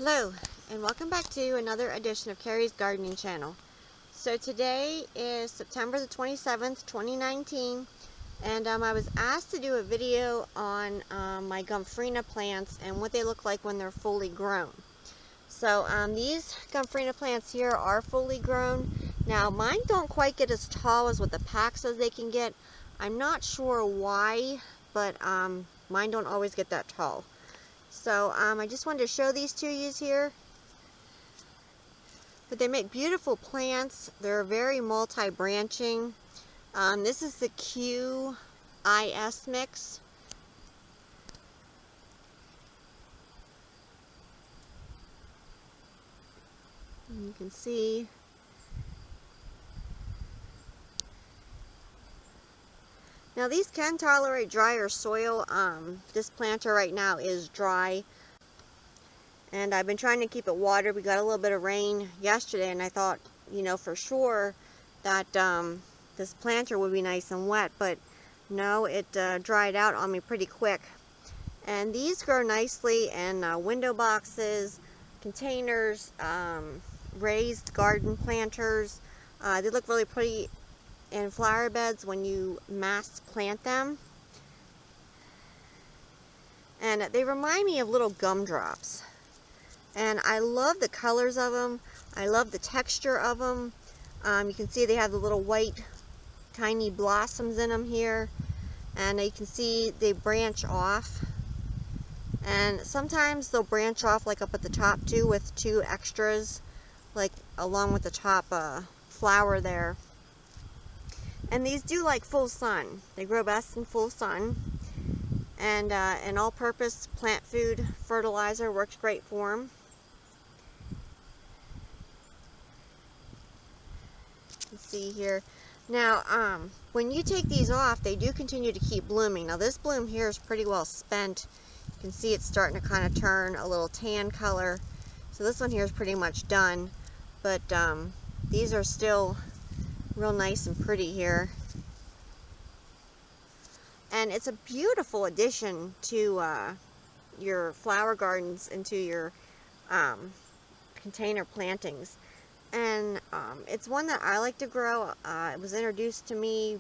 Hello, and welcome back to another edition of Carrie's Gardening Channel. So today is September the 27th, 2019, and I was asked to do a video on my Gomphrena plants and what they look like when they're fully grown. So these Gomphrena plants here are fully grown. Now mine don't quite get as tall as what the pack says they can get. I'm not sure why, but mine don't always get that tall. So I just wanted to show these to you here. But they make beautiful plants. They're very multi-branching. This is the QIS mix. And you can see now these can tolerate drier soil. This planter right now is dry, and I've been trying to keep it watered. We got a little bit of rain yesterday, and I thought, you know, for sure that this planter would be nice and wet, but no, it dried out on me pretty quick. And these grow nicely in window boxes, containers, raised garden planters. They look really pretty in flower beds when you mass plant them. And they remind me of little gumdrops. And I love the colors of them. I love the texture of them. You can see they have the little white tiny blossoms in them here. And you can see they branch off. And sometimes they'll branch off like up at the top too, with two extras, like along with the top flower there. And these do like full sun. They grow best in full sun. And an all-purpose plant food fertilizer works great for them. You can see here. Now, when you take these off, they do continue to keep blooming. Now, this bloom here is pretty well spent. You can see it's starting to kind of turn a little tan color. So this one here is pretty much done. But these are still real nice and pretty here. And it's a beautiful addition to your flower gardens, into your container plantings. And it's one that I like to grow. It was introduced to me, I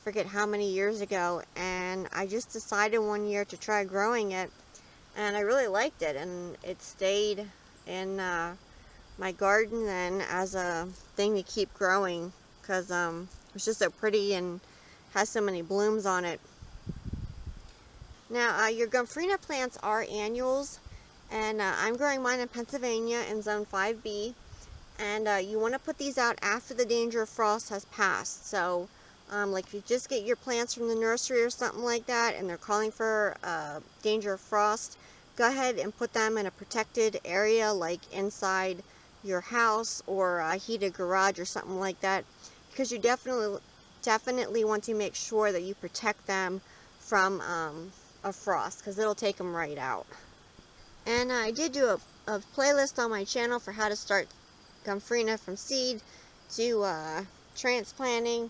forget how many years ago, and I just decided one year to try growing it, and I really liked it, and it stayed in my garden then as a thing to keep growing, because it's just so pretty and has so many blooms on it. Now your Gomphrena plants are annuals, and I'm growing mine in Pennsylvania in zone 5B, and you want to put these out after the danger of frost has passed. So like if you just get your plants from the nursery or something like that and they're calling for danger of frost, go ahead and put them in a protected area like inside your house or a heated garage or something like that, because you definitely want to make sure that you protect them from a frost, because it'll take them right out. And I did do a playlist on my channel for how to start Gomphrena from seed to transplanting,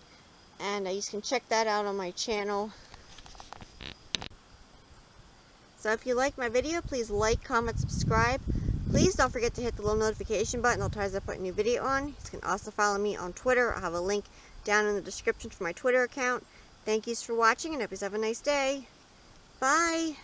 and you can check that out on my channel. So if you like my video, please like, comment, subscribe. Please don't forget to hit the little notification button. It'll tell you as I put a new video on. You can also follow me on Twitter. I'll have a link down in the description for my Twitter account. Thank you for watching, and hope you have a nice day. Bye!